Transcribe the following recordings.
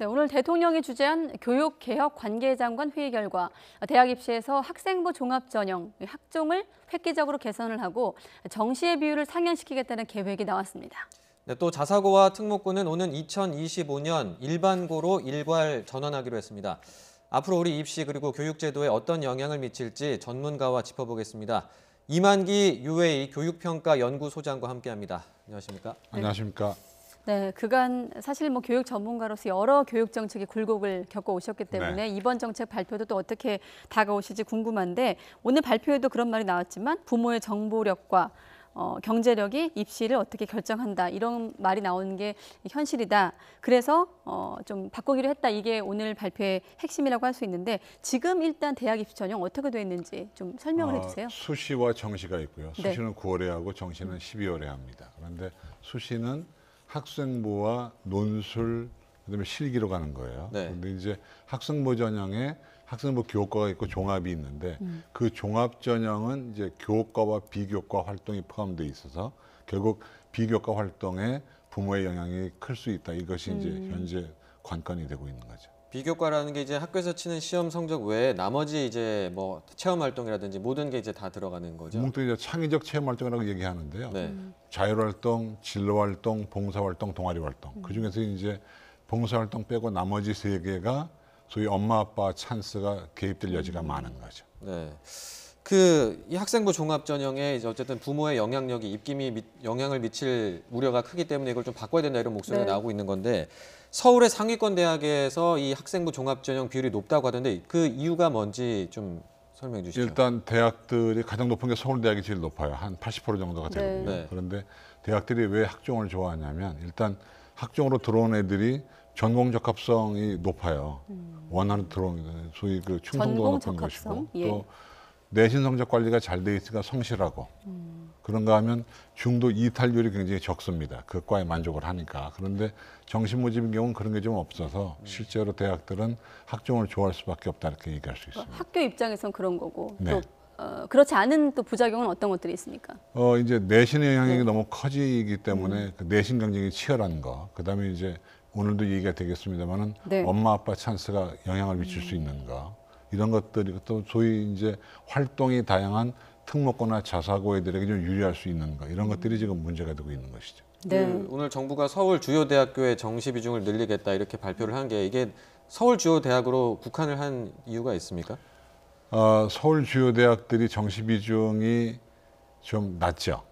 네, 오늘 대통령이 주재한 교육개혁 관계장관 회의 결과 대학 입시에서 학생부 종합전형 학종을 획기적으로 개선을 하고 정시의 비율을 상향시키겠다는 계획이 나왔습니다. 네, 또 자사고와 특목고는 오는 2025년 일반고로 일괄 전환하기로 했습니다. 앞으로 우리 입시 그리고 교육제도에 어떤 영향을 미칠지 전문가와 짚어보겠습니다. 이만기 UA 교육평가연구소장과 함께합니다. 안녕하십니까? 안녕하십니까? 네, 그간 사실 교육 전문가로서 여러 교육 정책의 굴곡을 겪어 오셨기 때문에 이번 정책 발표도 또 어떻게 다가오실지 궁금한데 오늘 발표에도 그런 말이 나왔지만 부모의 정보력과 경제력이 입시를 어떻게 결정한다 이런 말이 나오는 게 현실이다. 그래서 좀 바꾸기로 했다. 이게 오늘 발표의 핵심이라고 할 수 있는데 지금 일단 대학 입시 전형 어떻게 돼 있는지 좀 설명을 해주세요. 수시와 정시가 있고요. 네. 수시는 9월에 하고 정시는 12월에 합니다. 그런데 수시는 학생부와 논술, 그다음에 실기로 가는 거예요. 네. 그런데 이제 학생부 전형에 학생부 교과가 있고 종합이 있는데 그 종합 전형은 이제 교과와 비교과 활동이 포함되어 있어서 결국 비교과 활동에 부모의 영향이 클 수 있다. 이것이 이제 현재 관건이 되고 있는 거죠. 비교과라는 게 이제 학교에서 치는 시험 성적 외에 나머지 이제 체험 활동이라든지 모든 게 이제 다 들어가는 거죠. 뭉뚱이 이제 창의적 체험 활동이라고 얘기하는데요. 네. 자율활동, 진로활동, 봉사활동, 동아리활동. 그중에서 이제 봉사활동 빼고 나머지 세 개가 소위 엄마 아빠 찬스가 개입될 여지가 많은 거죠. 네. 이 학생부 종합 전형에 이제 어쨌든 부모의 영향력이 입김이 영향을 미칠 우려가 크기 때문에 이걸 좀 바꿔야 된다 이런 목소리가 나오고 있는 건데 서울의 상위권 대학에서 이 학생부 종합 전형 비율이 높다고 하던데 그 이유가 뭔지 좀 설명해 주시죠. 일단 대학들이 가장 높은 게 서울대학이 제일 높아요. 한 80% 정도가 되거든요. 네. 그런데 대학들이 왜 학종을 좋아하냐면 일단 학종으로 들어온 애들이 전공 적합성이 높아요. 원하는 들어오는 소위 그 충성도가 높은 것이고 또 내신 성적 관리가 잘 돼 있으니까 성실하고 그런가 하면 중도 이탈률이 굉장히 적습니다. 그 과에 만족을 하니까. 그런데 정시모집인 경우는 그런 게 좀 없어서 실제로 대학들은 학종을 좋아할 수밖에 없다 이렇게 얘기할 수 있습니다. 학교 입장에선 그런 거고 네. 또 그렇지 않은 또 부작용은 어떤 것들이 있습니까? 이제 내신의 영향이 너무 커지기 때문에 그 내신 경쟁이 치열한 거. 그다음에 이제 오늘도 얘기가 되겠습니다만은 엄마 아빠 찬스가 영향을 미칠 수 있는 거. 이런 것들이 또 소위 이제 활동이 다양한 특목고나 자사고 애들에게 좀 유리할 수 있는 거. 이런 것들이 지금 문제가 되고 있는 것이죠. 네. 오늘 정부가 서울 주요 대학교의 정시 비중을 늘리겠다 이렇게 발표를 한 게 이게 서울 주요 대학으로 국한을 한 이유가 있습니까? 서울 주요 대학들이 정시 비중이 좀 낮죠.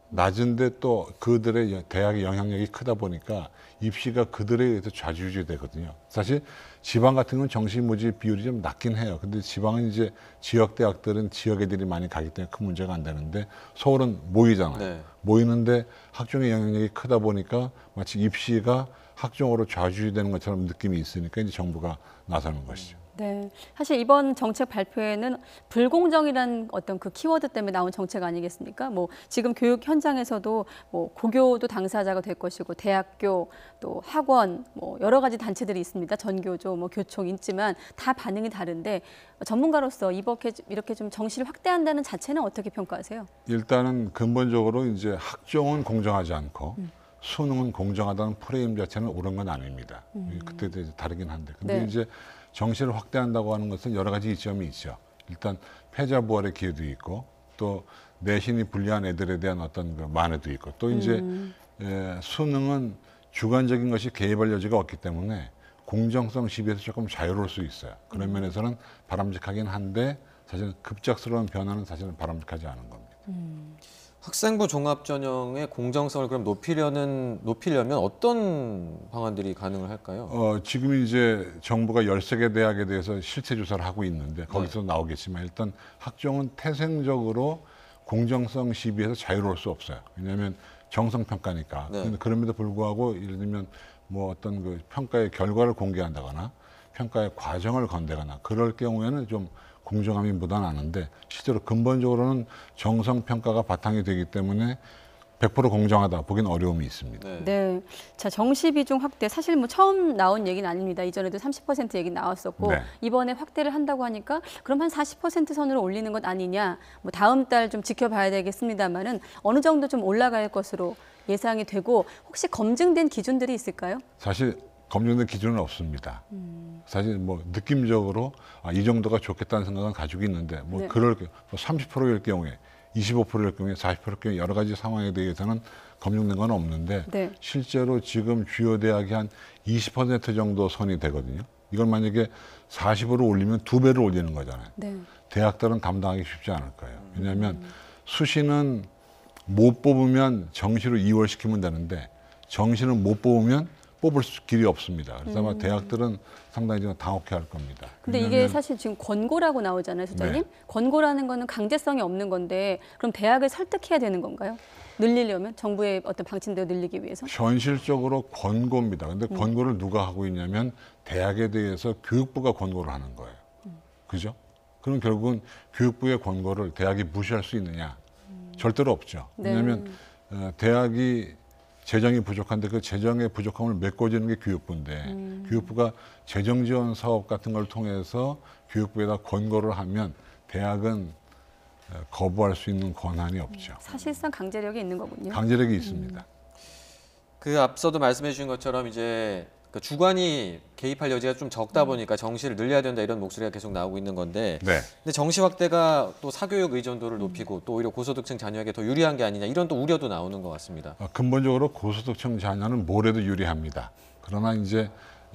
낮은데 또 그들의 대학의 영향력이 크다 보니까 입시가 그들에 의해서 좌지우지 되거든요. 사실 지방 같은 건 정시 모집 비율이 좀 낮긴 해요. 근데 지방은 이제 지역 대학들은 지역 애들이 많이 가기 때문에 큰 문제가 안 되는데 서울은 모이잖아요. 네. 모이는데 학종의 영향력이 크다 보니까 마치 입시가 학종으로 좌지우지 되는 것처럼 느낌이 있으니까 이제 정부가 나서는 것이죠. 네, 사실 이번 정책 발표에는 불공정이란 어떤 그 키워드 때문에 나온 정책 아니겠습니까? 지금 교육 현장에서도 고교도 당사자가 될 것이고 대학교 또 학원 여러 가지 단체들이 있습니다. 전교조 교총 있지만 다 반응이 다른데 전문가로서 이렇게 좀 정시를 확대한다는 자체는 어떻게 평가하세요? 일단은 근본적으로 이제 학종은 공정하지 않고 수능은 공정하다는 프레임 자체는 옳은 건 아닙니다. 그때도 이제 다르긴 한데. 근데 이제 정시를 확대한다고 하는 것은 여러 가지 이점이 있죠. 일단 패자부활의 기회도 있고 또 내신이 불리한 애들에 대한 어떤 그 만회도 있고 또 이제 수능은 주관적인 것이 개입할 여지가 없기 때문에 공정성 시비에서 조금 자유로울 수 있어요. 그런 면에서는 바람직하긴 한데 사실 급작스러운 변화는 사실은 바람직하지 않은 겁니다. 학생부 종합 전형의 공정성을 그럼 높이려면 어떤 방안들이 가능을 할까요? 지금 이제 정부가 13개 대학에 대해서 실태 조사를 하고 있는데 거기서 나오겠지만 일단 학종은 태생적으로 공정성 시비에서 자유로울 수 없어요. 왜냐하면 정성평가니까. 근데 그럼에도 불구하고 예를 들면 어떤 그 평가의 결과를 공개한다거나 평가의 과정을 건대거나 그럴 경우에는 좀 공정함이 묻어나는데 실제로 근본적으로는 정성평가가 바탕이 되기 때문에 100% 공정하다 보기는 어려움이 있습니다. 네. 자, 정시 비중 확대 사실 처음 나온 얘기는 아닙니다. 이전에도 30% 얘기 나왔었고 이번에 확대를 한다고 하니까 그럼 한 40% 선으로 올리는 것 아니냐. 다음 달 좀 지켜봐야 되겠습니다만은 어느 정도 좀 올라갈 것으로 예상이 되고 혹시 검증된 기준들이 있을까요? 사실 검증된 기준은 없습니다. 사실 뭐 느낌적으로 이 정도가 좋겠다는 생각은 가지고 있는데 뭐 네. 그럴 30%일 경우에 25%일 경우에 40%일 경우에 여러 가지 상황에 대해서는 검증된 건 없는데 네. 실제로 지금 주요 대학이 한 20% 정도 선이 되거든요. 이걸 만약에 40으로 올리면 2배를 올리는 거잖아요. 네. 대학들은 감당하기 쉽지 않을 거예요. 왜냐하면 수시는 못 뽑으면 정시로 이월시키면 되는데 정시는 못 뽑으면 뽑을 길이 없습니다. 그래서 아마 대학들은 상당히 좀 당혹해할 겁니다. 근데 이게 왜냐하면 사실 지금 권고라고 나오잖아요, 소장님. 네. 권고라는 거는 강제성이 없는 건데 그럼 대학을 설득해야 되는 건가요? 늘리려면 정부의 어떤 방침대로 늘리기 위해서? 현실적으로 권고입니다. 근데 권고를 누가 하고 있냐면 대학에 대해서 교육부가 권고를 하는 거예요. 그죠? 그럼 결국은 교육부의 권고를 대학이 무시할 수 있느냐? 절대로 없죠. 네. 왜냐하면 대학이 재정이 부족한데 그 재정의 부족함을 메꿔주는 게 교육부인데 교육부가 재정 지원 사업 같은 걸 통해서 교육부에다 권고를 하면 대학은 거부할 수 있는 권한이 없죠. 사실상 강제력이 있는 거군요. 강제력이 있습니다. 그 앞서도 말씀해 주신 것처럼 이제 그 주관이 개입할 여지가 좀 적다 보니까 정시를 늘려야 된다 이런 목소리가 계속 나오고 있는 건데 네. 근데 정시 확대가 또 사교육 의존도를 높이고 또 오히려 고소득층 자녀에게 더 유리한 게 아니냐 이런 또 우려도 나오는 것 같습니다. 근본적으로 고소득층 자녀는 뭐래도 유리합니다. 그러나 이제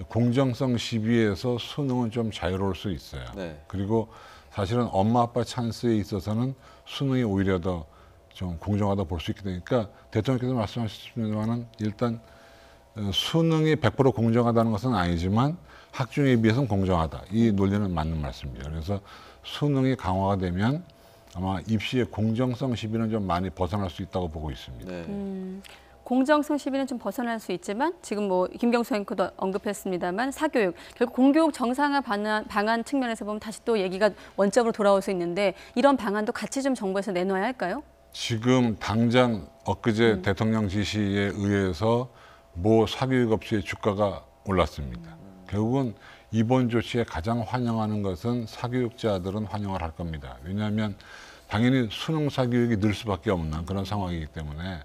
공정성 시비에서 수능은 좀 자유로울 수 있어요. 네. 그리고 사실은 엄마 아빠 찬스에 있어서는 수능이 오히려 더 좀 공정하다 볼 수 있게 되니까 대통령께서 말씀하셨습니다만은 일단 수능이 100% 공정하다는 것은 아니지만 학중에 비해서는 공정하다. 이 논리는 맞는 말씀입니다. 그래서 수능이 강화가 되면 아마 입시의 공정성 시비는 좀 많이 벗어날 수 있다고 보고 있습니다. 네. 공정성 시비는 좀 벗어날 수 있지만 지금 뭐 김경수 앵커도 언급했습니다만 사교육 결국 공교육 정상화 방안 측면에서 보면 다시 또 얘기가 원점으로 돌아올 수 있는데 이런 방안도 같이 좀 정부에서 내놔야 할까요? 지금 당장 엊그제 대통령 지시에 의해서 모 사교육업체의 주가가 올랐습니다. 결국은 이번 조치에 가장 환영하는 것은 사교육자들은 환영을 할 겁니다. 왜냐하면 당연히 수능 사교육이 늘 수밖에 없는 그런 상황이기 때문에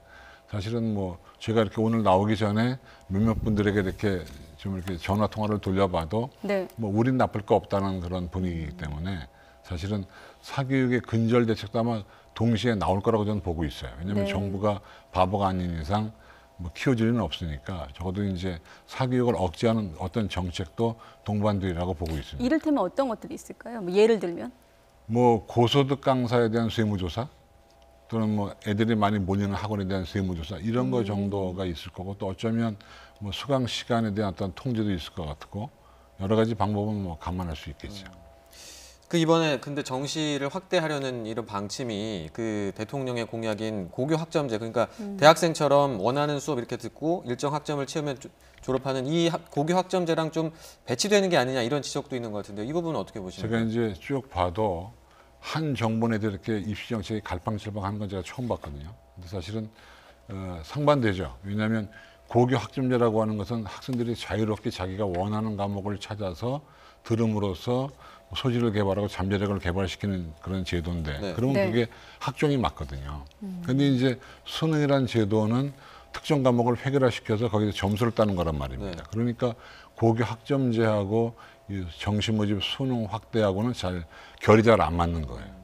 사실은 뭐 제가 이렇게 오늘 나오기 전에 몇몇 분들에게 이렇게 좀 이렇게 전화 통화를 돌려봐도 네. 뭐 우린 나쁠 거 없다는 그런 분위기이기 때문에 사실은 사교육의 근절 대책도 아마 동시에 나올 거라고 저는 보고 있어요. 왜냐하면 네. 정부가 바보가 아닌 이상 뭐 키워줄 리는 없으니까 적어도 이제 사교육을 억제하는 어떤 정책도 동반되리라고 보고 있습니다. 이를테면 어떤 것들이 있을까요? 뭐 예를 들면 뭐 고소득 강사에 대한 세무조사 또는 뭐 애들이 많이 모이는 학원에 대한 세무조사 이런 거 정도가 있을 거고 또 어쩌면 뭐 수강 시간에 대한 어떤 통제도 있을 것 같고 여러 가지 방법은 뭐 감안할 수 있겠죠. 그 이번에 근데 정시를 확대하려는 이런 방침이 그 대통령의 공약인 고교 학점제 그러니까 대학생처럼 원하는 수업 이렇게 듣고 일정 학점을 채우면 졸업하는 이 고교 학점제랑 좀 배치되는 게 아니냐 이런 지적도 있는 것 같은데 이 부분은 어떻게 보십니까? 제가 이제 쭉 봐도 한 정부내도 이렇게 입시 정책이 갈팡질팡하는 건 제가 처음 봤거든요. 근데 사실은 상반되죠. 왜냐하면 고교 학점제라고 하는 것은 학생들이 자유롭게 자기가 원하는 과목을 찾아서 들음으로써 소질을 개발하고 잠재력을 개발시키는 그런 제도인데 네. 그러면 네. 그게 학종이 맞거든요. 그런데 이제 수능이라는 제도는 특정 과목을 획일화시켜서 거기서 점수를 따는 거란 말입니다. 네. 그러니까 고교 학점제하고 이 정시 모집 수능 확대하고는 잘 결이 잘 안 맞는 거예요.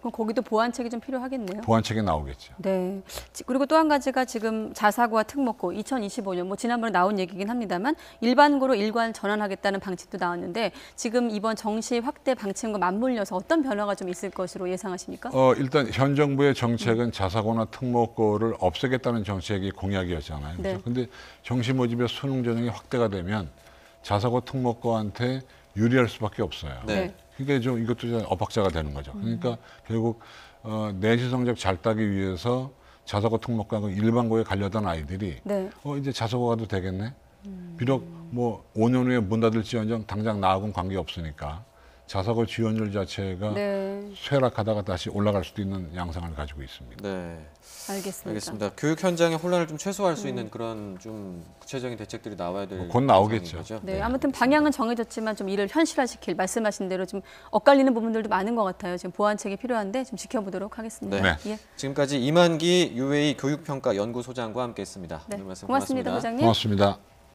그럼 거기도 보완책이 좀 필요하겠네요. 보완책이 나오겠죠. 네. 그리고 또 한 가지가 지금 자사고와 특목고 2025년 뭐 지난번에 나온 얘기긴 합니다만 일반고로 일관 전환하겠다는 방침도 나왔는데 지금 이번 정시 확대 방침과 맞물려서 어떤 변화가 좀 있을 것으로 예상하십니까? 일단 현 정부의 정책은 자사고나 특목고를 없애겠다는 정책이 공약이었잖아요. 네. 그렇죠? 근데 정시 모집의 수능 전형이 확대가 되면 자사고 특목고한테 유리할 수밖에 없어요. 네. 그러니까 좀 이것도 좀 엇박자가 되는 거죠. 그러니까 결국 내신 성적 잘 따기 위해서 자사고 특목고 일반고에 가려던 아이들이 네. 이제 자사고 가도 되겠네. 비록 뭐 5년 후에 문 닫을지언정 당장 나하고는 관계 없으니까 자사고 지원율 자체가 네. 쇠락하다가 다시 올라갈 수도 있는 양상을 가지고 있습니다. 네. 알겠습니다. 알겠습니다. 교육 현장의 혼란을 좀 최소화할 수 있는 그런 좀 구체적인 대책들이 나와야 될 곧 나오겠죠. 상황인 거죠? 네, 아무튼 방향은 정해졌지만 좀 이를 현실화시킬 말씀하신 대로 좀 엇갈리는 부분들도 많은 것 같아요. 지금 보완책이 필요한데 좀 지켜보도록 하겠습니다. 네. 예. 지금까지 이만기 UA 교육평가 연구소장과 함께했습니다. 네. 오늘 말씀 고맙습니다, 고맙습니다. 소장님. 고맙습니다.